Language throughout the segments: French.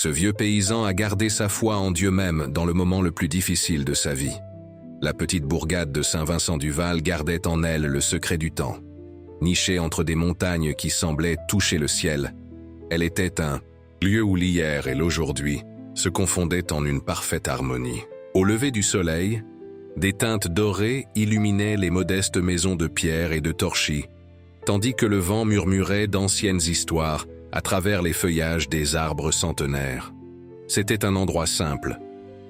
Ce vieux paysan a gardé sa foi en Dieu même dans le moment le plus difficile de sa vie. La petite bourgade de Saint-Vincent-du-Val gardait en elle le secret du temps. Nichée entre des montagnes qui semblaient toucher le ciel, elle était un lieu où l'hier et l'aujourd'hui se confondaient en une parfaite harmonie. Au lever du soleil, des teintes dorées illuminaient les modestes maisons de pierre et de torchis, tandis que le vent murmurait d'anciennes histoires à travers les feuillages des arbres centenaires. C'était un endroit simple,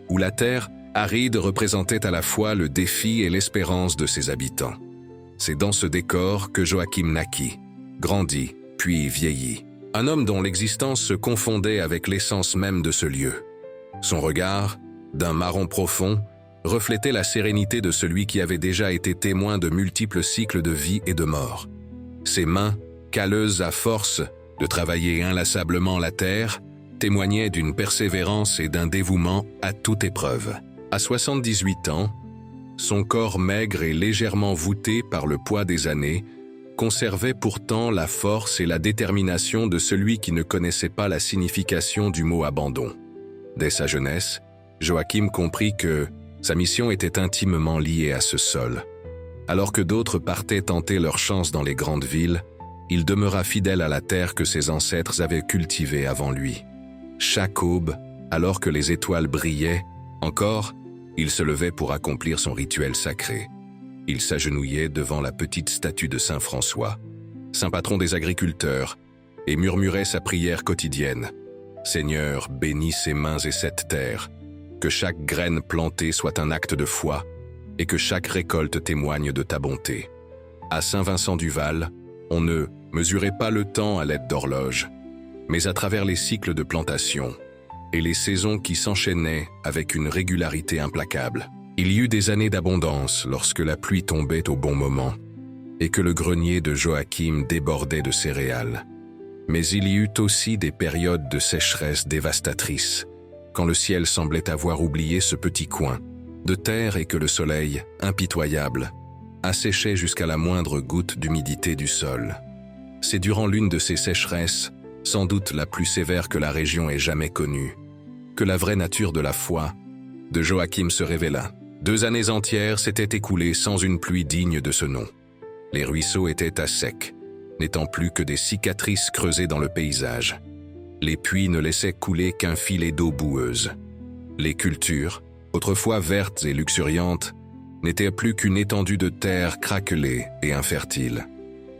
où la terre aride représentait à la fois le défi et l'espérance de ses habitants. C'est dans ce décor que Joachim naquit, grandit, puis vieillit. Un homme dont l'existence se confondait avec l'essence même de ce lieu. Son regard, d'un marron profond, reflétait la sérénité de celui qui avait déjà été témoin de multiples cycles de vie et de mort. Ses mains, calleuses à force de travailler inlassablement la terre, témoignaient d'une persévérance et d'un dévouement à toute épreuve. À 78 ans, son corps maigre et légèrement voûté par le poids des années conservait pourtant la force et la détermination de celui qui ne connaissait pas la signification du mot abandon. Dès sa jeunesse, Joachim comprit que sa mission était intimement liée à ce sol. Alors que d'autres partaient tenter leur chance dans les grandes villes, il demeura fidèle à la terre que ses ancêtres avaient cultivée avant lui. Chaque aube, alors que les étoiles brillaient, encore, il se levait pour accomplir son rituel sacré. Il s'agenouillait devant la petite statue de Saint François, saint patron des agriculteurs, et murmurait sa prière quotidienne. « Seigneur, bénis ces mains et cette terre, que chaque graine plantée soit un acte de foi, et que chaque récolte témoigne de ta bonté. » À Saint-Vincent-du-Val, on ne mesurait pas le temps à l'aide d'horloges, mais à travers les cycles de plantation et les saisons qui s'enchaînaient avec une régularité implacable. Il y eut des années d'abondance lorsque la pluie tombait au bon moment et que le grenier de Joachim débordait de céréales. Mais il y eut aussi des périodes de sécheresse dévastatrices, quand le ciel semblait avoir oublié ce petit coin de terre et que le soleil, impitoyable, asséchait jusqu'à la moindre goutte d'humidité du sol. C'est durant l'une de ces sécheresses, sans doute la plus sévère que la région ait jamais connue, que la vraie nature de la foi de Joachim se révéla. 2 années entières s'étaient écoulées sans une pluie digne de ce nom. Les ruisseaux étaient à sec, n'étant plus que des cicatrices creusées dans le paysage. Les puits ne laissaient couler qu'un filet d'eau boueuse. Les cultures, autrefois vertes et luxuriantes, n'étaient plus qu'une étendue de terre craquelée et infertile.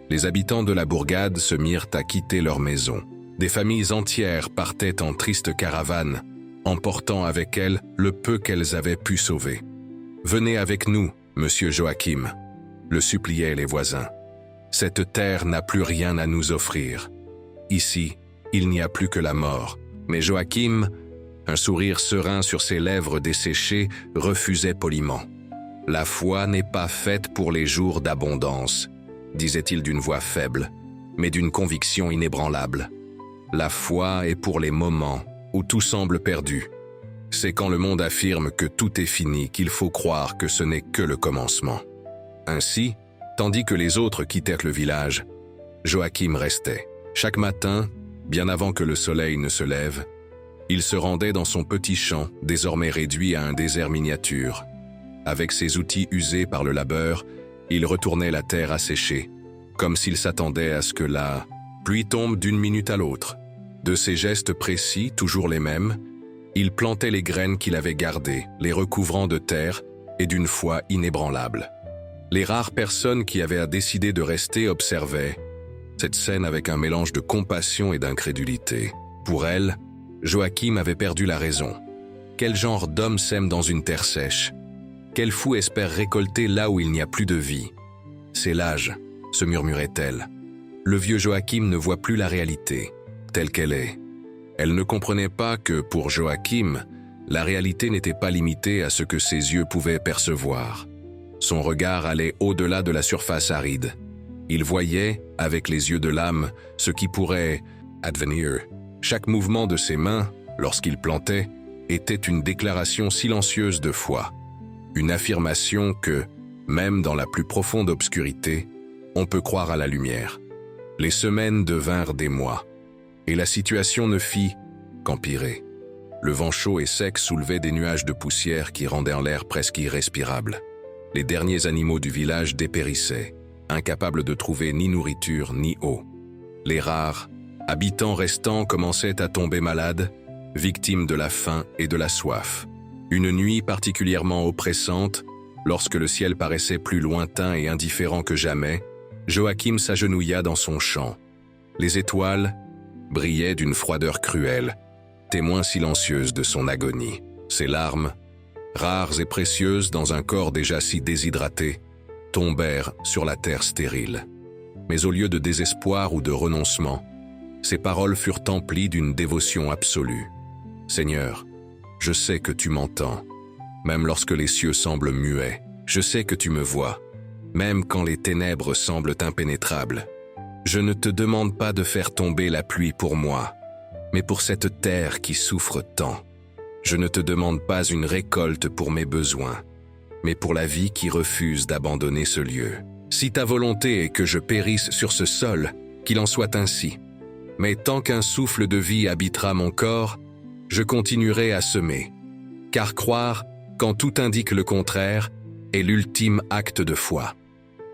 Les habitants de la bourgade se mirent à quitter leurs maisons. Des familles entières partaient en triste caravane, emportant avec elles le peu qu'elles avaient pu sauver. « Venez avec nous, monsieur Joachim », le suppliaient les voisins. « Cette terre n'a plus rien à nous offrir. Ici, il n'y a plus que la mort. » Mais Joachim, un sourire serein sur ses lèvres desséchées, refusait poliment. « La foi n'est pas faite pour les jours d'abondance », disait-il d'une voix faible, mais d'une conviction inébranlable. « La foi est pour les moments où tout semble perdu. C'est quand le monde affirme que tout est fini qu'il faut croire que ce n'est que le commencement. » Ainsi, tandis que les autres quittèrent le village, Joachim restait. Chaque matin, bien avant que le soleil ne se lève, il se rendait dans son petit champ, désormais réduit à un désert miniature. Avec ses outils usés par le labeur, il retournait la terre asséchée, comme s'il s'attendait à ce que la pluie tombe d'une minute à l'autre. De ses gestes précis, toujours les mêmes, il plantait les graines qu'il avait gardées, les recouvrant de terre et d'une foi inébranlable. Les rares personnes qui avaient décidé de rester observaient cette scène avec un mélange de compassion et d'incrédulité. Pour elles, Joachim avait perdu la raison. Quel genre d'homme sème dans une terre sèche? Quel fou espère récolter là où il n'y a plus de vie? C'est l'âge, se murmurait-elle. Le vieux Joachim ne voit plus la réalité, telle qu'elle est. Elle ne comprenait pas que, pour Joachim, la réalité n'était pas limitée à ce que ses yeux pouvaient percevoir. Son regard allait au-delà de la surface aride. Il voyait, avec les yeux de l'âme, ce qui pourrait advenir. Chaque mouvement de ses mains, lorsqu'il plantait, était une déclaration silencieuse de foi. Une affirmation que, même dans la plus profonde obscurité, on peut croire à la lumière. Les semaines devinrent des mois, et la situation ne fit qu'empirer. Le vent chaud et sec soulevait des nuages de poussière qui rendaient l'air presque irrespirable. Les derniers animaux du village dépérissaient, incapables de trouver ni nourriture ni eau. Les rares habitants restants commençaient à tomber malades, victimes de la faim et de la soif. Une nuit particulièrement oppressante, lorsque le ciel paraissait plus lointain et indifférent que jamais, Joachim s'agenouilla dans son champ. Les étoiles brillaient d'une froideur cruelle, témoin silencieuse de son agonie. Ses larmes, rares et précieuses dans un corps déjà si déshydraté, tombèrent sur la terre stérile. Mais au lieu de désespoir ou de renoncement, ses paroles furent emplies d'une dévotion absolue. « Seigneur, je sais que tu m'entends, même lorsque les cieux semblent muets. Je sais que tu me vois, même quand les ténèbres semblent impénétrables. Je ne te demande pas de faire tomber la pluie pour moi, mais pour cette terre qui souffre tant. Je ne te demande pas une récolte pour mes besoins, mais pour la vie qui refuse d'abandonner ce lieu. Si ta volonté est que je périsse sur ce sol, qu'il en soit ainsi. Mais tant qu'un souffle de vie habitera mon corps, je continuerai à semer. Car croire, quand tout indique le contraire, est l'ultime acte de foi. »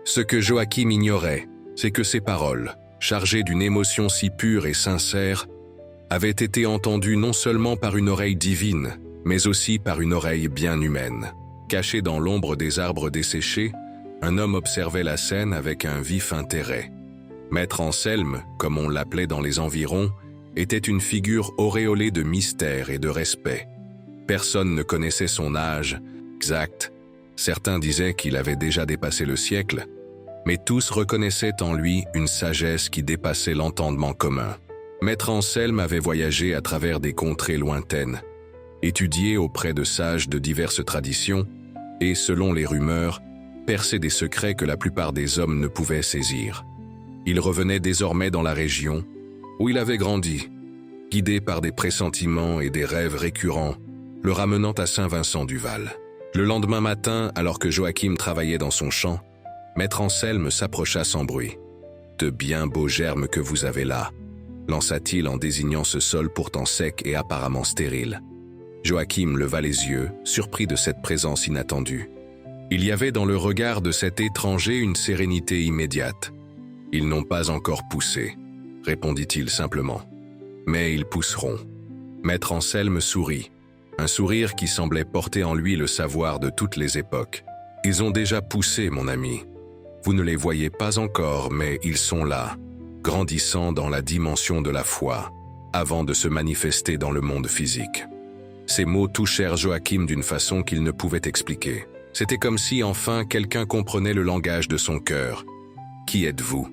Ce que Joachim ignorait, c'est que ces paroles, chargées d'une émotion si pure et sincère, avaient été entendues non seulement par une oreille divine, mais aussi par une oreille bien humaine. Caché dans l'ombre des arbres desséchés, un homme observait la scène avec un vif intérêt. Maître Anselme, comme on l'appelait dans les environs, était une figure auréolée de mystère et de respect. Personne ne connaissait son âge exact. Certains disaient qu'il avait déjà dépassé le siècle, mais tous reconnaissaient en lui une sagesse qui dépassait l'entendement commun. Maître Anselme avait voyagé à travers des contrées lointaines, étudié auprès de sages de diverses traditions et, selon les rumeurs, percé des secrets que la plupart des hommes ne pouvaient saisir. Il revenait désormais dans la région où il avait grandi, guidé par des pressentiments et des rêves récurrents, le ramenant à Saint-Vincent-du-Val. Le lendemain matin, alors que Joachim travaillait dans son champ, Maître Anselme s'approcha sans bruit. « De bien beaux germes que vous avez là », lança-t-il en désignant ce sol pourtant sec et apparemment stérile. Joachim leva les yeux, surpris de cette présence inattendue. Il y avait dans le regard de cet étranger une sérénité immédiate. « Ils n'ont pas encore poussé », répondit-il simplement. « Mais ils pousseront. » Maître Anselme sourit, un sourire qui semblait porter en lui le savoir de toutes les époques. « Ils ont déjà poussé, mon ami. Vous ne les voyez pas encore, mais ils sont là, grandissant dans la dimension de la foi, avant de se manifester dans le monde physique. » Ces mots touchèrent Joachim d'une façon qu'il ne pouvait expliquer. C'était comme si enfin quelqu'un comprenait le langage de son cœur. « Qui êtes-vous »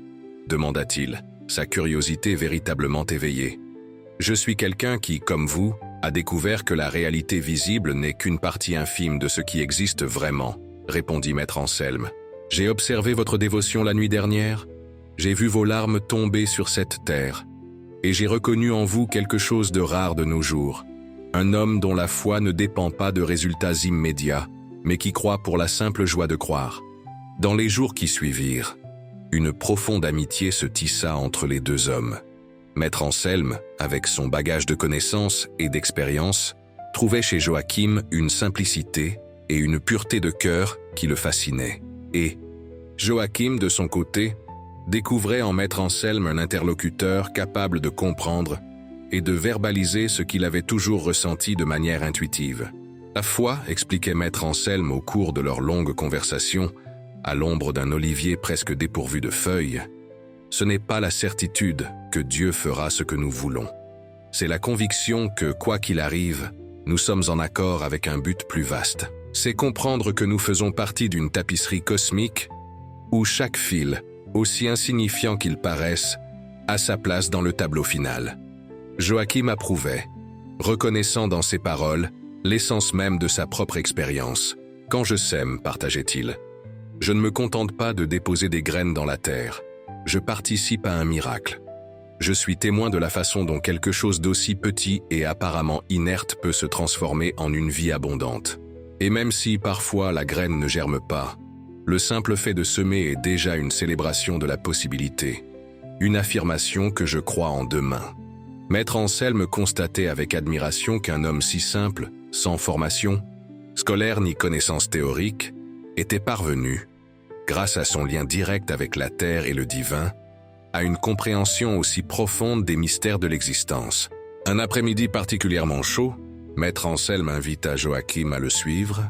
demanda-t-il, sa curiosité véritablement éveillée. « Je suis quelqu'un qui, comme vous, a découvert que la réalité visible n'est qu'une partie infime de ce qui existe vraiment, » répondit Maître Anselme. « J'ai observé votre dévotion la nuit dernière, j'ai vu vos larmes tomber sur cette terre, et j'ai reconnu en vous quelque chose de rare de nos jours, un homme dont la foi ne dépend pas de résultats immédiats, mais qui croit pour la simple joie de croire. » Dans les jours qui suivirent, une profonde amitié se tissa entre les deux hommes. Maître Anselme, avec son bagage de connaissances et d'expérience, trouvait chez Joachim une simplicité et une pureté de cœur qui le fascinaient. Et Joachim, de son côté, découvrait en Maître Anselme un interlocuteur capable de comprendre et de verbaliser ce qu'il avait toujours ressenti de manière intuitive. La foi, expliquait Maître Anselme au cours de leur longue conversation, à l'ombre d'un olivier presque dépourvu de feuilles, ce n'est pas la certitude que Dieu fera ce que nous voulons. C'est la conviction que, quoi qu'il arrive, nous sommes en accord avec un but plus vaste. C'est comprendre que nous faisons partie d'une tapisserie cosmique où chaque fil, aussi insignifiant qu'il paraisse, a sa place dans le tableau final. Joachim approuvait, reconnaissant dans ses paroles l'essence même de sa propre expérience. « Quand je sème, partageait-il, je ne me contente pas de déposer des graines dans la terre. Je participe à un miracle. Je suis témoin de la façon dont quelque chose d'aussi petit et apparemment inerte peut se transformer en une vie abondante. Et même si parfois la graine ne germe pas, le simple fait de semer est déjà une célébration de la possibilité, une affirmation que je crois en demain. Maître Anselme constatait avec admiration qu'un homme si simple, sans formation, scolaire ni connaissances théoriques, était parvenu, grâce à son lien direct avec la terre et le divin, à une compréhension aussi profonde des mystères de l'existence. Un après-midi particulièrement chaud, Maître Anselme invita Joachim à le suivre,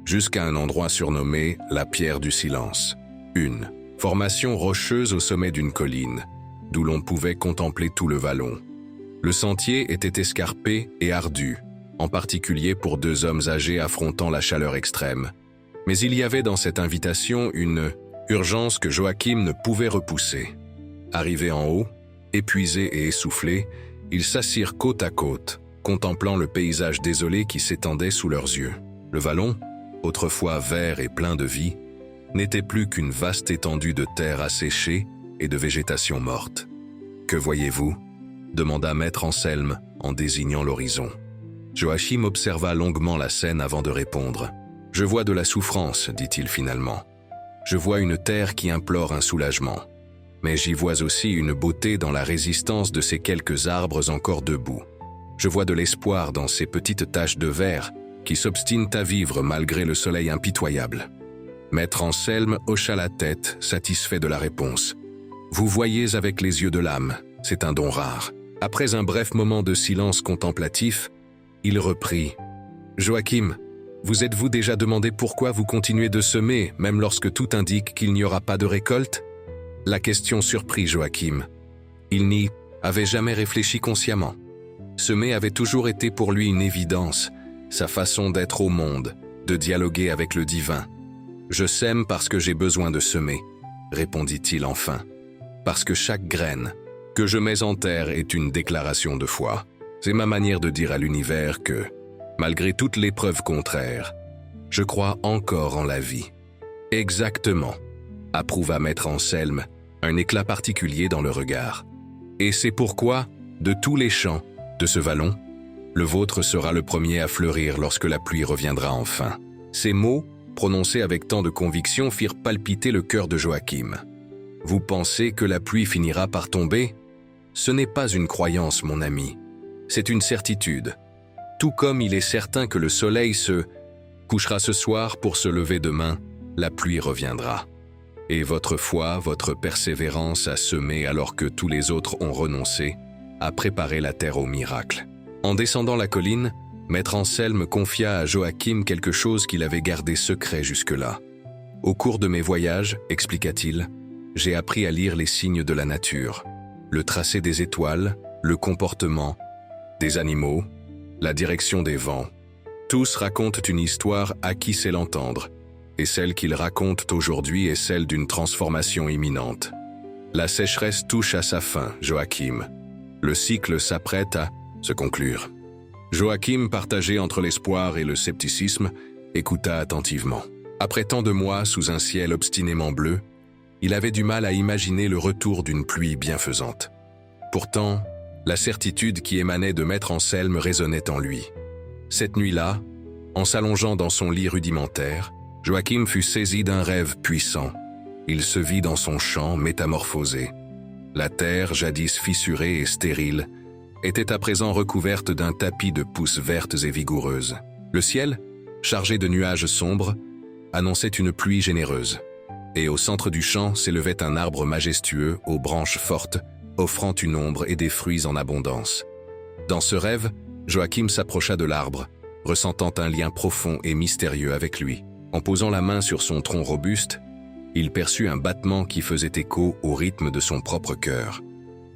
jusqu'à un endroit surnommé la Pierre du Silence. Une formation rocheuse au sommet d'une colline, d'où l'on pouvait contempler tout le vallon. Le sentier était escarpé et ardu, en particulier pour deux hommes âgés affrontant la chaleur extrême. Mais il y avait dans cette invitation une urgence que Joachim ne pouvait repousser. Arrivés en haut, épuisés et essoufflés, ils s'assirent côte à côte, contemplant le paysage désolé qui s'étendait sous leurs yeux. Le vallon, autrefois vert et plein de vie, n'était plus qu'une vaste étendue de terre asséchée et de végétation morte. « Que voyez-vous » demanda Maître Anselme en désignant l'horizon. Joachim observa longuement la scène avant de répondre. « Je vois de la souffrance, dit-il finalement. Je vois une terre qui implore un soulagement. Mais j'y vois aussi une beauté dans la résistance de ces quelques arbres encore debout. Je vois de l'espoir dans ces petites taches de verre qui s'obstinent à vivre malgré le soleil impitoyable. » Maître Anselme hocha la tête, satisfait de la réponse. « Vous voyez avec les yeux de l'âme, c'est un don rare. » Après un bref moment de silence contemplatif, il reprit. « Joachim, vous êtes-vous déjà demandé pourquoi vous continuez de semer, même lorsque tout indique qu'il n'y aura pas de récolte ?» La question surprit Joachim. Il n'y avait jamais réfléchi consciemment. Semer avait toujours été pour lui une évidence, sa façon d'être au monde, de dialoguer avec le divin. « Je sème parce que j'ai besoin de semer, » répondit-il enfin. « Parce que chaque graine que je mets en terre est une déclaration de foi. C'est ma manière de dire à l'univers que, malgré toute l'épreuve contraire, je crois encore en la vie. » « Exactement, » approuva Maître Anselme, un éclat particulier dans le regard. « Et c'est pourquoi, de tous les champs de ce vallon, le vôtre sera le premier à fleurir lorsque la pluie reviendra enfin. » Ces mots, prononcés avec tant de conviction, firent palpiter le cœur de Joachim. « Vous pensez que la pluie finira par tomber ? Ce n'est pas une croyance, mon ami. C'est une certitude. Tout comme il est certain que le soleil se couchera ce soir pour se lever demain, la pluie reviendra. Et votre foi, votre persévérance à semer alors que tous les autres ont renoncé, a préparé la terre au miracle. » En descendant la colline, Maître Anselme confia à Joachim quelque chose qu'il avait gardé secret jusque-là. « Au cours de mes voyages, expliqua-t-il, j'ai appris à lire les signes de la nature, le tracé des étoiles, le comportement des animaux, la direction des vents. Tous racontent une histoire à qui sait l'entendre, et celle qu'ils racontent aujourd'hui est celle d'une transformation imminente. La sécheresse touche à sa fin, Joachim. Le cycle s'apprête à se conclure. » Joachim, partagé entre l'espoir et le scepticisme, écouta attentivement. Après tant de mois sous un ciel obstinément bleu, il avait du mal à imaginer le retour d'une pluie bienfaisante. Pourtant, la certitude qui émanait de Maître Anselme résonnait en lui. Cette nuit-là, en s'allongeant dans son lit rudimentaire, Joachim fut saisi d'un rêve puissant. Il se vit dans son champ métamorphosé. La terre, jadis fissurée et stérile, était à présent recouverte d'un tapis de pousses vertes et vigoureuses. Le ciel, chargé de nuages sombres, annonçait une pluie généreuse. Et au centre du champ s'élevait un arbre majestueux aux branches fortes, offrant une ombre et des fruits en abondance. Dans ce rêve, Joachim s'approcha de l'arbre, ressentant un lien profond et mystérieux avec lui. En posant la main sur son tronc robuste, il perçut un battement qui faisait écho au rythme de son propre cœur.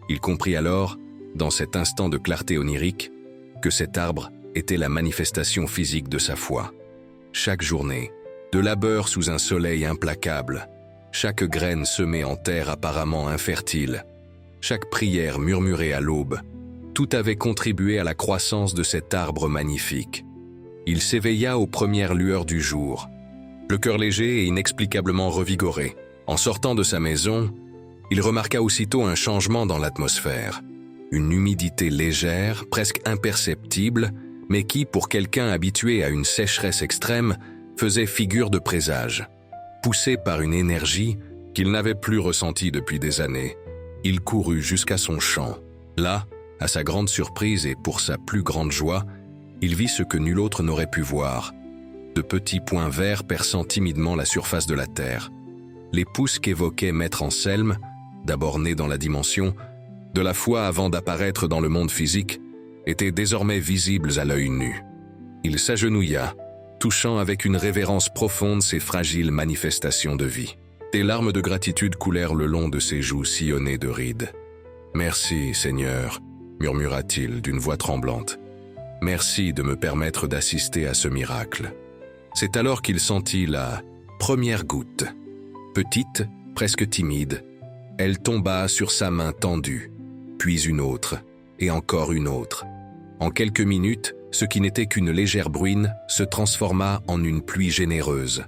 Il comprit alors, dans cet instant de clarté onirique, que cet arbre était la manifestation physique de sa foi. Chaque journée, de labeur sous un soleil implacable, chaque graine semée en terre apparemment infertile, chaque prière murmurée à l'aube, tout avait contribué à la croissance de cet arbre magnifique. Il s'éveilla aux premières lueurs du jour, le cœur léger et inexplicablement revigoré. En sortant de sa maison, il remarqua aussitôt un changement dans l'atmosphère. Une humidité légère, presque imperceptible, mais qui, pour quelqu'un habitué à une sécheresse extrême, faisait figure de présage. Poussé par une énergie qu'il n'avait plus ressentie depuis des années, il courut jusqu'à son champ. Là, À sa grande surprise et pour sa plus grande joie, il vit ce que nul autre n'aurait pu voir. De petits points verts perçant timidement la surface de la terre. Les pousses qu'évoquait Maître Anselme, d'abord né dans la dimension, de la foi avant d'apparaître dans le monde physique, étaient désormais visibles à l'œil nu. Il s'agenouilla, touchant avec une révérence profonde ces fragiles manifestations de vie. Des larmes de gratitude coulèrent le long de ses joues sillonnées de rides. « Merci, Seigneur », murmura-t-il d'une voix tremblante. « Merci de me permettre d'assister à ce miracle. » C'est alors qu'il sentit la première goutte. Petite, presque timide, elle tomba sur sa main tendue, puis une autre, et encore une autre. En quelques minutes, ce qui n'était qu'une légère bruine se transforma en une pluie généreuse,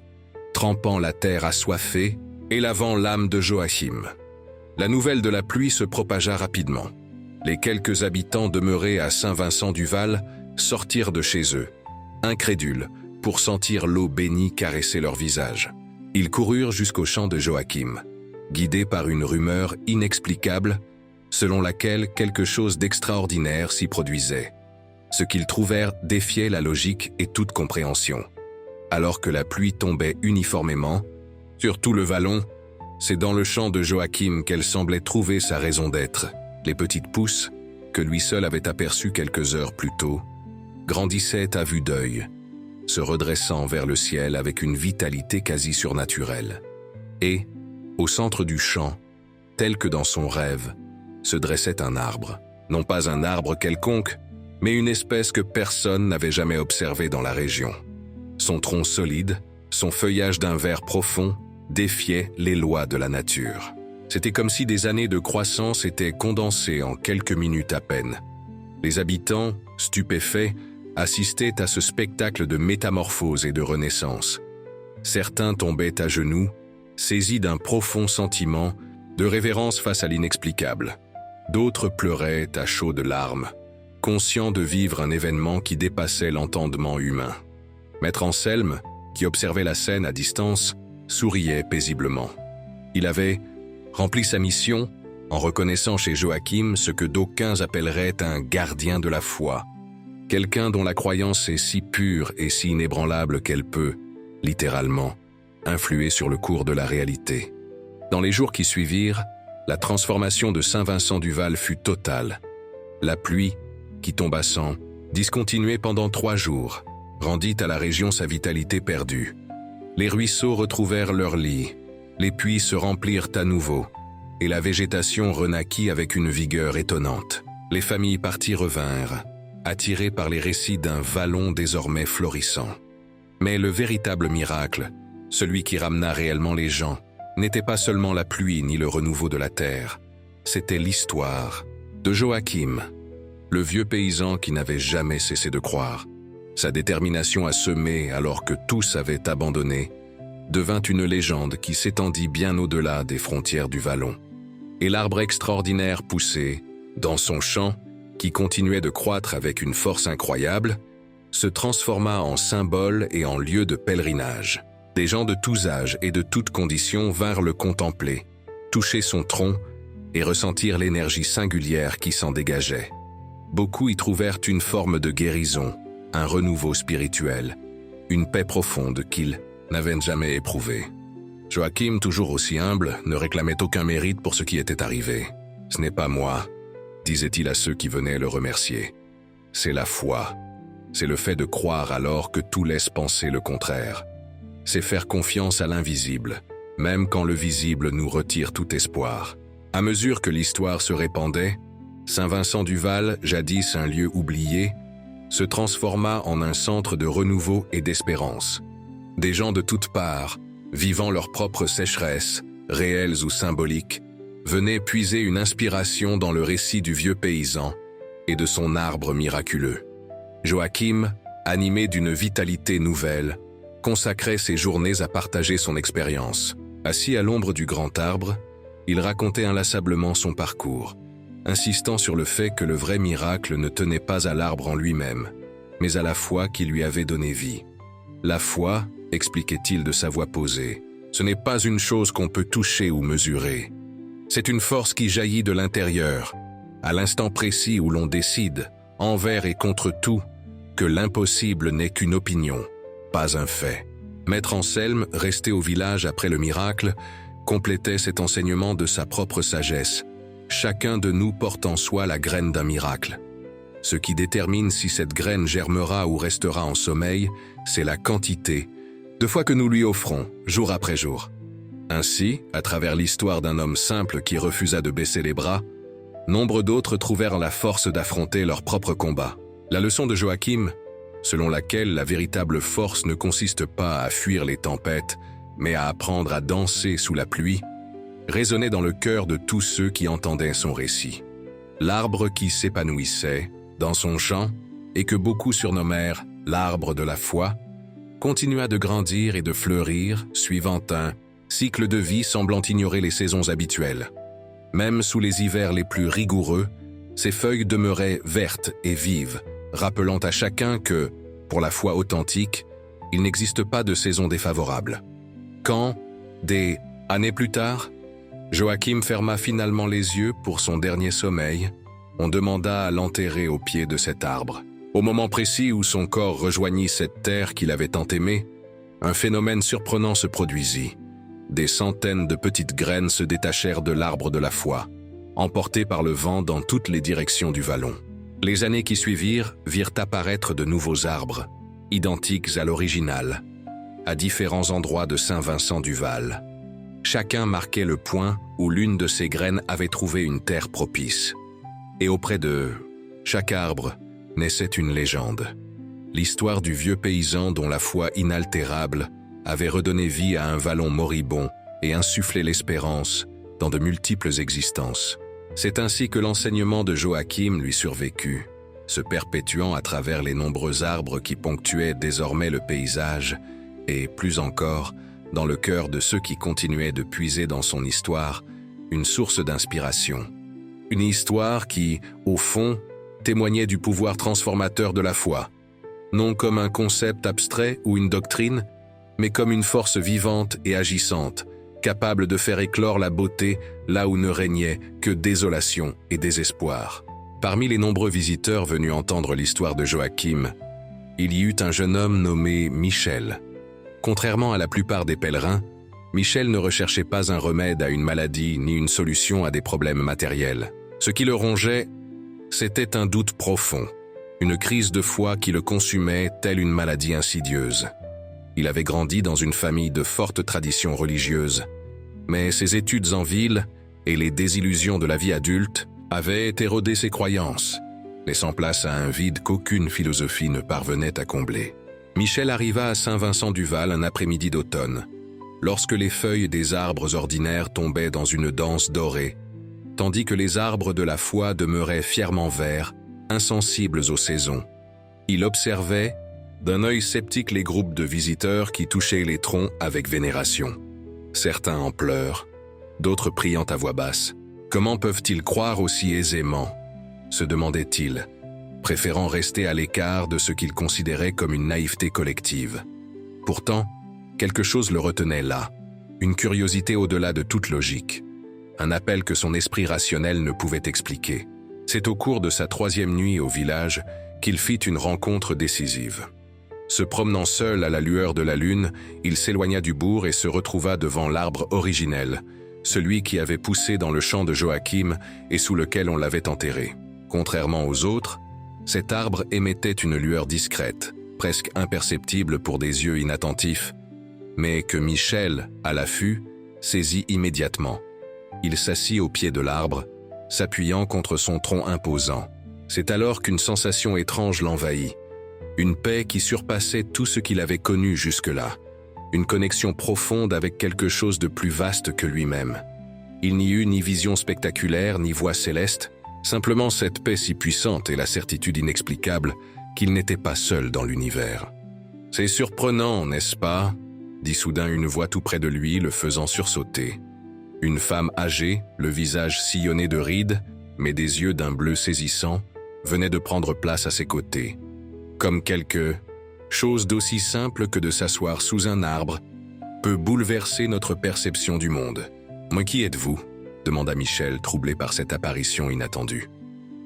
trempant la terre assoiffée et lavant l'âme de Joachim. La nouvelle de la pluie se propagea rapidement. Les quelques habitants demeurés à Saint-Vincent-du-Val sortirent de chez eux, incrédules, pour sentir l'eau bénie caresser leur visage. Ils coururent jusqu'au champ de Joachim, guidés par une rumeur inexplicable, selon laquelle quelque chose d'extraordinaire s'y produisait. Ce qu'ils trouvèrent défiait la logique et toute compréhension. Alors que la pluie tombait uniformément, sur tout le vallon, c'est dans le champ de Joachim qu'elle semblait trouver sa raison d'être. Les petites pousses, que lui seul avait aperçues quelques heures plus tôt, grandissaient à vue d'œil, se redressant vers le ciel avec une vitalité quasi surnaturelle. Et, au centre du champ, tel que dans son rêve, se dressait un arbre. Non pas un arbre quelconque, mais une espèce que personne n'avait jamais observée dans la région. Son tronc solide, son feuillage d'un vert profond, défiait les lois de la nature. C'était comme si des années de croissance étaient condensées en quelques minutes à peine. Les habitants, stupéfaits, assistaient à ce spectacle de métamorphose et de renaissance. Certains tombaient à genoux, saisis d'un profond sentiment de révérence face à l'inexplicable. D'autres pleuraient à chaudes larmes, conscients de vivre un événement qui dépassait l'entendement humain. Maître Anselme, qui observait la scène à distance, souriait paisiblement. Il avait rempli sa mission en reconnaissant chez Joachim ce que d'aucuns appelleraient un gardien de la foi, quelqu'un dont la croyance est si pure et si inébranlable qu'elle peut, littéralement, influer sur le cours de la réalité. Dans les jours qui suivirent, la transformation de Saint-Vincent-du-Val fut totale. La pluie, qui tomba sans, discontinuée pendant 3 jours, rendit à la région sa vitalité perdue. Les ruisseaux retrouvèrent leur lit, les puits se remplirent à nouveau, et la végétation renaquit avec une vigueur étonnante. Les familles parties revinrent, attirées par les récits d'un vallon désormais florissant. Mais le véritable miracle, celui qui ramena réellement les gens, n'était pas seulement la pluie ni le renouveau de la terre, c'était l'histoire de Joachim, le vieux paysan qui n'avait jamais cessé de croire. Sa détermination à semer alors que tous avaient abandonné devint une légende qui s'étendit bien au-delà des frontières du vallon. Et l'arbre extraordinaire poussé, dans son champ, qui continuait de croître avec une force incroyable, se transforma en symbole et en lieu de pèlerinage. Des gens de tous âges et de toutes conditions vinrent le contempler, toucher son tronc et ressentir l'énergie singulière qui s'en dégageait. Beaucoup y trouvèrent une forme de guérison, un renouveau spirituel, une paix profonde qu'ils n'avaient jamais éprouvée. Joachim, toujours aussi humble, ne réclamait aucun mérite pour ce qui était arrivé. « Ce n'est pas moi », disait-il à ceux qui venaient le remercier. « C'est la foi. C'est le fait de croire alors que tout laisse penser le contraire. C'est faire confiance à l'invisible, même quand le visible nous retire tout espoir. » À mesure que l'histoire se répandait, Saint-Vincent-du-Val, jadis un lieu oublié, se transforma en un centre de renouveau et d'espérance. Des gens de toutes parts, vivant leur propre sécheresse, réelles ou symboliques, venaient puiser une inspiration dans le récit du vieux paysan et de son arbre miraculeux. Joachim, animé d'une vitalité nouvelle, consacrait ses journées à partager son expérience. Assis à l'ombre du grand arbre, il racontait inlassablement son parcours, insistant sur le fait que le vrai miracle ne tenait pas à l'arbre en lui-même, mais à la foi qui lui avait donné vie. La foi, expliquait-il de sa voix posée, ce n'est pas une chose qu'on peut toucher ou mesurer. C'est une force qui jaillit de l'intérieur, à l'instant précis où l'on décide, envers et contre tout, que l'impossible n'est qu'une opinion, pas un fait. Maître Anselme, resté au village après le miracle, complétait cet enseignement de sa propre sagesse. Chacun de nous porte en soi la graine d'un miracle. Ce qui détermine si cette graine germera ou restera en sommeil, c'est la quantité de fois que nous lui offrons, jour après jour. Ainsi, à travers l'histoire d'un homme simple qui refusa de baisser les bras, nombre d'autres trouvèrent la force d'affronter leur propre combat. La leçon de Joachim, selon laquelle la véritable force ne consiste pas à fuir les tempêtes, mais à apprendre à danser sous la pluie, résonnait dans le cœur de tous ceux qui entendaient son récit. L'arbre qui s'épanouissait dans son champ, et que beaucoup surnommèrent l'arbre de la foi, continua de grandir et de fleurir, suivant un cycle de vie semblant ignorer les saisons habituelles. Même sous les hivers les plus rigoureux, ses feuilles demeuraient vertes et vives, rappelant à chacun que, pour la foi authentique, il n'existe pas de saison défavorable. Quand, des années plus tard, Joachim ferma finalement les yeux pour son dernier sommeil, on demanda à l'enterrer au pied de cet arbre. Au moment précis où son corps rejoignit cette terre qu'il avait tant aimée, un phénomène surprenant se produisit. Des centaines de petites graines se détachèrent de l'arbre de la foi, emportées par le vent dans toutes les directions du vallon. Les années qui suivirent virent apparaître de nouveaux arbres, identiques à l'original, à différents endroits de Saint-Vincent-du-Val. Chacun marquait le point où l'une de ces graines avait trouvé une terre propice. Et auprès de chaque arbre naissait une légende. L'histoire du vieux paysan dont la foi inaltérable avait redonné vie à un vallon moribond et insufflé l'espérance dans de multiples existences. C'est ainsi que l'enseignement de Joachim lui survécut, se perpétuant à travers les nombreux arbres qui ponctuaient désormais le paysage et, plus encore, dans le cœur de ceux qui continuaient de puiser dans son histoire une source d'inspiration. Une histoire qui, au fond, témoignait du pouvoir transformateur de la foi, non comme un concept abstrait ou une doctrine, mais comme une force vivante et agissante, capable de faire éclore la beauté là où ne régnait que désolation et désespoir. Parmi les nombreux visiteurs venus entendre l'histoire de Joachim, il y eut un jeune homme nommé Michel. Contrairement à la plupart des pèlerins, Michel ne recherchait pas un remède à une maladie ni une solution à des problèmes matériels. Ce qui le rongeait, c'était un doute profond, une crise de foi qui le consumait telle une maladie insidieuse. Il avait grandi dans une famille de fortes traditions religieuses, mais ses études en ville et les désillusions de la vie adulte avaient érodé ses croyances, laissant place à un vide qu'aucune philosophie ne parvenait à combler. Michel arriva à Saint-Vincent-du-Val un après-midi d'automne, lorsque les feuilles des arbres ordinaires tombaient dans une danse dorée, tandis que les arbres de la foi demeuraient fièrement verts, insensibles aux saisons. Il observait, d'un œil sceptique, les groupes de visiteurs qui touchaient les troncs avec vénération. Certains en pleurs, d'autres priant à voix basse. Comment peuvent-ils croire aussi aisément ? Se demandait-il, préférant rester à l'écart de ce qu'il considérait comme une naïveté collective. Pourtant, quelque chose le retenait là, une curiosité au-delà de toute logique, un appel que son esprit rationnel ne pouvait expliquer. C'est au cours de sa 3e nuit au village qu'il fit une rencontre décisive. Se promenant seul à la lueur de la lune, il s'éloigna du bourg et se retrouva devant l'arbre originel, celui qui avait poussé dans le champ de Joachim et sous lequel on l'avait enterré. Contrairement aux autres, cet arbre émettait une lueur discrète, presque imperceptible pour des yeux inattentifs, mais que Michel, à l'affût, saisit immédiatement. Il s'assit au pied de l'arbre, s'appuyant contre son tronc imposant. C'est alors qu'une sensation étrange l'envahit, une paix qui surpassait tout ce qu'il avait connu jusque-là, une connexion profonde avec quelque chose de plus vaste que lui-même. Il n'y eut ni vision spectaculaire, ni voix céleste, simplement cette paix si puissante et la certitude inexplicable qu'il n'était pas seul dans l'univers. « C'est surprenant, n'est-ce pas ?» dit soudain une voix tout près de lui, le faisant sursauter. Une femme âgée, le visage sillonné de rides, mais des yeux d'un bleu saisissant, venait de prendre place à ses côtés. Comme quelque chose d'aussi simple que de s'asseoir sous un arbre peut bouleverser notre perception du monde. « Mais qui êtes-vous » demanda Michel, troublé par cette apparition inattendue.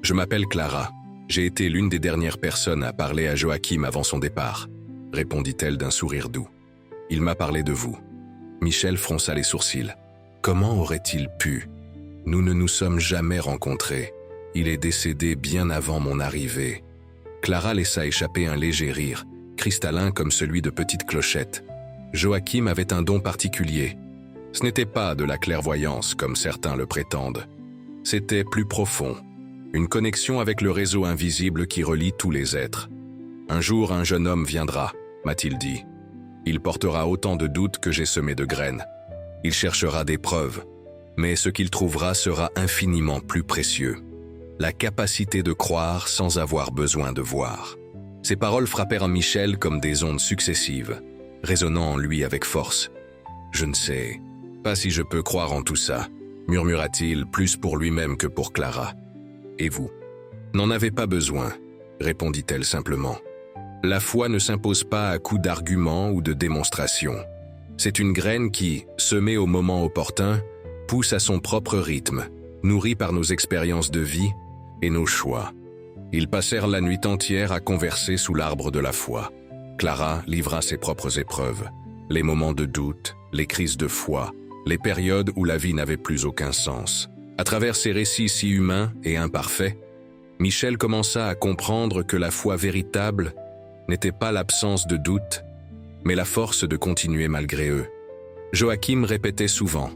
Je m'appelle Clara. J'ai été l'une des dernières personnes à parler à Joachim avant son départ, répondit-elle d'un sourire doux. Il m'a parlé de vous. Michel fronça les sourcils. Comment aurait-il pu? Nous ne nous sommes jamais rencontrés. Il est décédé bien avant mon arrivée. Clara laissa échapper un léger rire, cristallin comme celui de petite clochette. Joachim avait un don particulier. Ce n'était pas de la clairvoyance comme certains le prétendent. C'était plus profond. Une connexion avec le réseau invisible qui relie tous les êtres. Un jour, un jeune homme viendra, m'a-t-il dit. Il portera autant de doutes que j'ai semé de graines. Il cherchera des preuves, mais ce qu'il trouvera sera infiniment plus précieux. La capacité de croire sans avoir besoin de voir. Ces paroles frappèrent en Michel comme des ondes successives, résonnant en lui avec force. « Je ne sais pas si je peux croire en tout ça », murmura-t-il plus pour lui-même que pour Clara. « Et vous ? » ?»« N'en avez pas besoin, » répondit-elle simplement. « La foi ne s'impose pas à coups d'arguments ou de démonstrations. C'est une graine qui, semée au moment opportun, pousse à son propre rythme, nourrie par nos expériences de vie et nos choix. » Ils passèrent la nuit entière à converser sous l'arbre de la foi. Clara livra ses propres épreuves, les moments de doute, les crises de foi, les périodes où la vie n'avait plus aucun sens. À travers ces récits si humains et imparfaits, Michel commença à comprendre que la foi véritable n'était pas l'absence de doute, mais la force de continuer malgré eux. Joachim répétait souvent,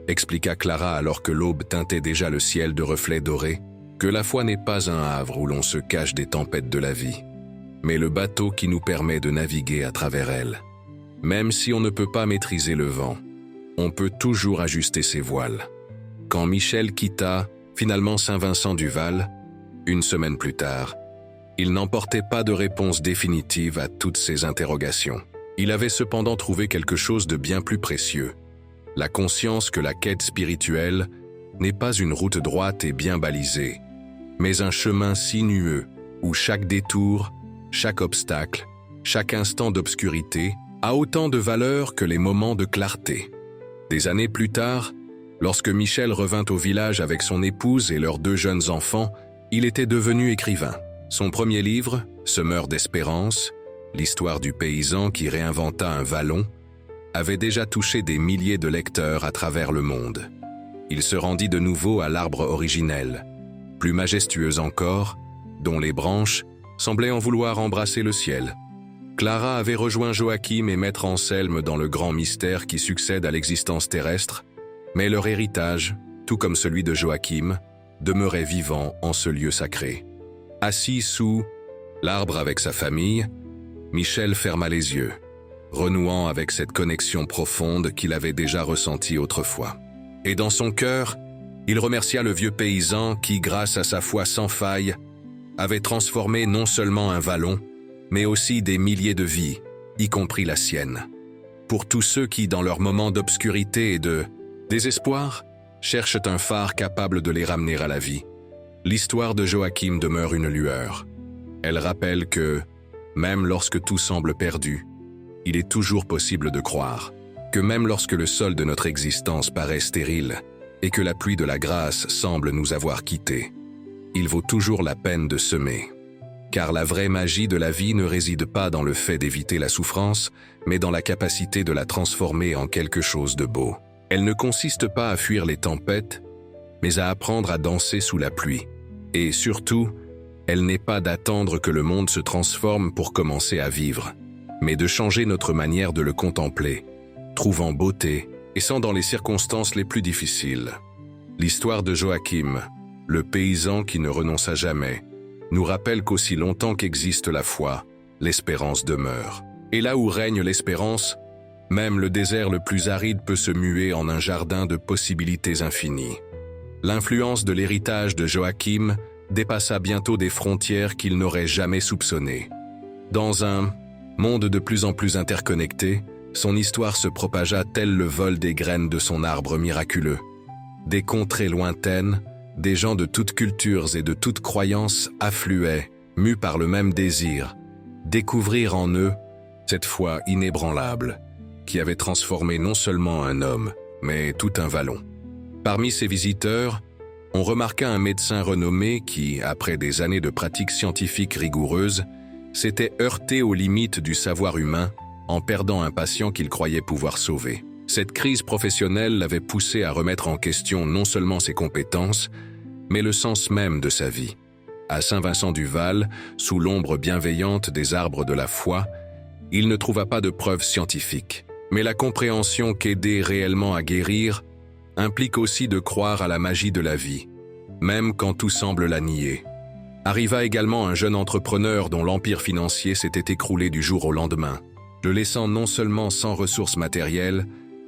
expliqua Clara alors que l'aube teintait déjà le ciel de reflets dorés, que la foi n'est pas un havre où l'on se cache des tempêtes de la vie, mais le bateau qui nous permet de naviguer à travers elles. Même si on ne peut pas maîtriser le vent, on peut toujours ajuster ses voiles. Quand Michel quitta finalement Saint-Vincent-du-Val, une semaine plus tard, il n'emportait pas de réponse définitive à toutes ces interrogations. Il avait cependant trouvé quelque chose de bien plus précieux, la conscience que la quête spirituelle n'est pas une route droite et bien balisée, mais un chemin sinueux où chaque détour, chaque obstacle, chaque instant d'obscurité a autant de valeur que les moments de clarté. Des années plus tard, lorsque Michel revint au village avec son épouse et leurs 2 jeunes enfants, il était devenu écrivain. Son premier livre, Semeur d'espérance, l'histoire du paysan qui réinventa un vallon, avait déjà touché des milliers de lecteurs à travers le monde. Il se rendit de nouveau à l'arbre originel, plus majestueux encore, dont les branches semblaient en vouloir embrasser le ciel. Clara avait rejoint Joachim et Maître Anselme dans le grand mystère qui succède à l'existence terrestre, mais leur héritage, tout comme celui de Joachim, demeurait vivant en ce lieu sacré. Assis sous l'arbre avec sa famille, Michel ferma les yeux, renouant avec cette connexion profonde qu'il avait déjà ressentie autrefois. Et dans son cœur, il remercia le vieux paysan qui, grâce à sa foi sans faille, avait transformé non seulement un vallon, mais aussi des milliers de vies, y compris la sienne. Pour tous ceux qui, dans leurs moments d'obscurité et de désespoir, cherchent un phare capable de les ramener à la vie, l'histoire de Joachim demeure une lueur. Elle rappelle que, même lorsque tout semble perdu, il est toujours possible de croire, que même lorsque le sol de notre existence paraît stérile et que la pluie de la grâce semble nous avoir quittés, il vaut toujours la peine de semer. Car la vraie magie de la vie ne réside pas dans le fait d'éviter la souffrance, mais dans la capacité de la transformer en quelque chose de beau. Elle ne consiste pas à fuir les tempêtes, mais à apprendre à danser sous la pluie. Et surtout, elle n'est pas d'attendre que le monde se transforme pour commencer à vivre, mais de changer notre manière de le contempler, trouvant beauté et sans dans les circonstances les plus difficiles. L'histoire de Joachim, le paysan qui ne renonça jamais, nous rappelle qu'aussi longtemps qu'existe la foi, l'espérance demeure. Et là où règne l'espérance, même le désert le plus aride peut se muer en un jardin de possibilités infinies. L'influence de l'héritage de Joachim dépassa bientôt des frontières qu'il n'aurait jamais soupçonnées. Dans un monde de plus en plus interconnecté, son histoire se propagea tel le vol des graines de son arbre miraculeux. Des contrées lointaines, des gens de toutes cultures et de toutes croyances affluaient, mus par le même désir, découvrir en eux cette foi inébranlable, qui avait transformé non seulement un homme, mais tout un vallon. Parmi ces visiteurs, On remarqua un médecin renommé qui, après des années de pratiques scientifiques rigoureuses, s'était heurté aux limites du savoir humain en perdant un patient qu'il croyait pouvoir sauver. Cette crise professionnelle l'avait poussé à remettre en question non seulement ses compétences, mais le sens même de sa vie. À Saint-Vincent-du-Val, sous l'ombre bienveillante des arbres de la foi, il ne trouva pas de preuves scientifiques. Mais la compréhension qu'aider réellement à guérir implique aussi de croire à la magie de la vie, même quand tout semble la nier. Arriva également un jeune entrepreneur dont l'empire financier s'était écroulé du jour au lendemain, le laissant non seulement sans ressources matérielles,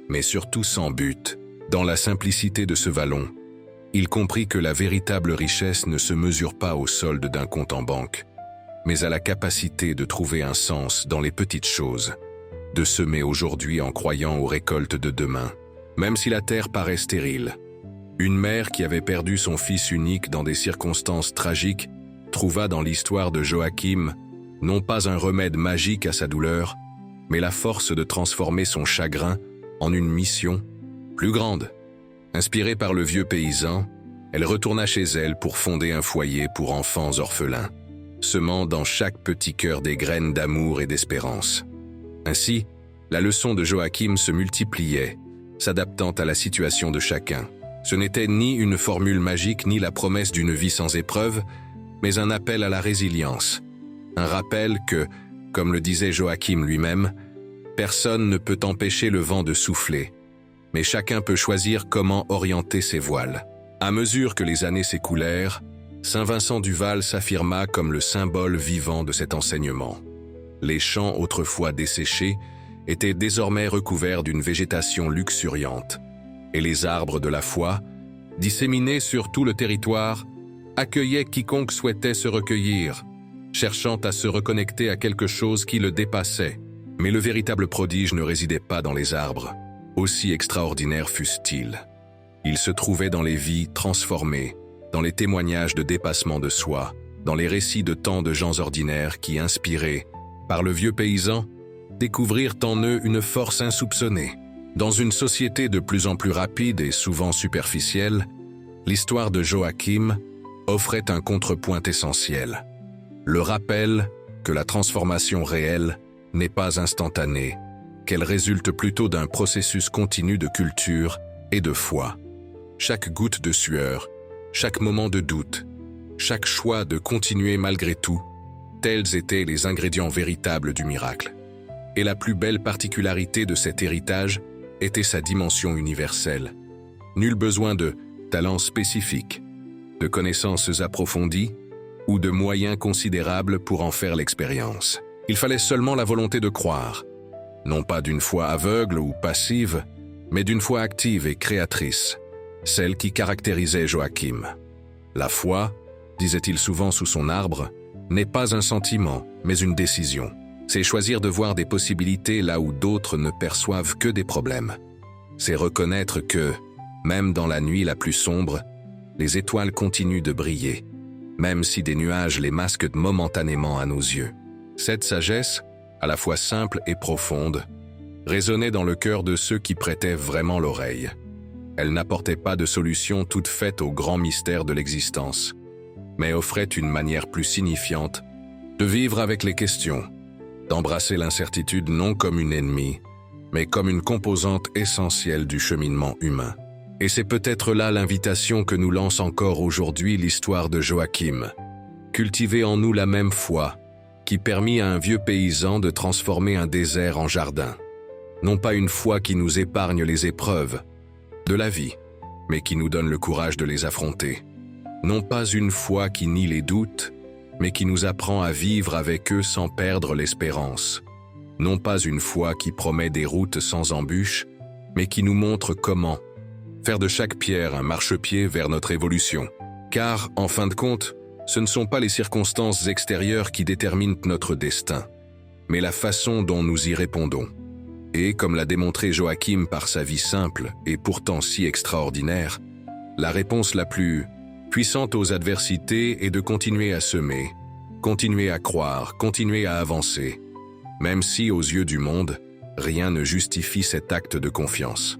mais surtout sans but. Dans la simplicité de ce vallon, il comprit que la véritable richesse ne se mesure pas au solde d'un compte en banque, mais à la capacité de trouver un sens dans les petites choses, de semer aujourd'hui en croyant aux récoltes de demain, même si la terre paraît stérile. Une mère qui avait perdu son fils unique dans des circonstances tragiques trouva dans l'histoire de Joachim non pas un remède magique à sa douleur, mais la force de transformer son chagrin en une mission plus grande. Inspirée par le vieux paysan, elle retourna chez elle pour fonder un foyer pour enfants orphelins, semant dans chaque petit cœur des graines d'amour et d'espérance. Ainsi, la leçon de Joachim se multipliait, s'adaptant à la situation de chacun. Ce n'était ni une formule magique ni la promesse d'une vie sans épreuves, mais un appel à la résilience. Un rappel que, comme le disait Joachim lui-même, personne ne peut empêcher le vent de souffler, mais chacun peut choisir comment orienter ses voiles. À mesure que les années s'écoulèrent, Saint-Vincent-du-Val s'affirma comme le symbole vivant de cet enseignement. Les champs autrefois desséchés étaient désormais recouverts d'une végétation luxuriante, et les arbres de la foi, disséminés sur tout le territoire, accueillaient quiconque souhaitait se recueillir, cherchant à se reconnecter à quelque chose qui le dépassait. Mais le véritable prodige ne résidait pas dans les arbres, aussi extraordinaires fussent-ils. Il se trouvait dans les vies transformées, dans les témoignages de dépassement de soi, dans les récits de tant de gens ordinaires qui, inspirés par le vieux paysan, découvrirent en eux une force insoupçonnée. Dans une société de plus en plus rapide et souvent superficielle, l'histoire de Joachim offrait un contrepoint essentiel. Le rappel que la transformation réelle n'est pas instantanée, qu'elle résulte plutôt d'un processus continu de culture et de foi. Chaque goutte de sueur, chaque moment de doute, chaque choix de continuer malgré tout, tels étaient les ingrédients véritables du miracle. Et la plus belle particularité de cet héritage était sa dimension universelle. Nul besoin de talents spécifiques, de connaissances approfondies ou de moyens considérables pour en faire l'expérience. Il fallait seulement la volonté de croire, non pas d'une foi aveugle ou passive, mais d'une foi active et créatrice, celle qui caractérisait Joachim. La foi, disait-il souvent sous son arbre, n'est pas un sentiment, mais une décision. C'est choisir de voir des possibilités là où d'autres ne perçoivent que des problèmes. C'est reconnaître que, même dans la nuit la plus sombre, les étoiles continuent de briller, même si des nuages les masquent momentanément à nos yeux. Cette sagesse, à la fois simple et profonde, résonnait dans le cœur de ceux qui prêtaient vraiment l'oreille. Elle n'apportait pas de solution toute faite au grand mystère de l'existence, mais offrait une manière plus signifiante de vivre avec les questions, d'embrasser l'incertitude non comme une ennemie, mais comme une composante essentielle du cheminement humain. Et c'est peut-être là l'invitation que nous lance encore aujourd'hui l'histoire de Joachim. Cultiver en nous la même foi, qui permit à un vieux paysan de transformer un désert en jardin. Non pas une foi qui nous épargne les épreuves de la vie, mais qui nous donne le courage de les affronter. Non pas une foi qui nie les doutes, mais qui nous apprend à vivre avec eux sans perdre l'espérance. Non pas une foi qui promet des routes sans embûches, mais qui nous montre comment faire de chaque pierre un marchepied vers notre évolution. Car, en fin de compte, ce ne sont pas les circonstances extérieures qui déterminent notre destin, mais la façon dont nous y répondons. Et, comme l'a démontré Joachim par sa vie simple et pourtant si extraordinaire, la réponse la plus puissante aux adversités est de continuer à semer, continuer à croire, continuer à avancer, même si, aux yeux du monde, rien ne justifie cet acte de confiance.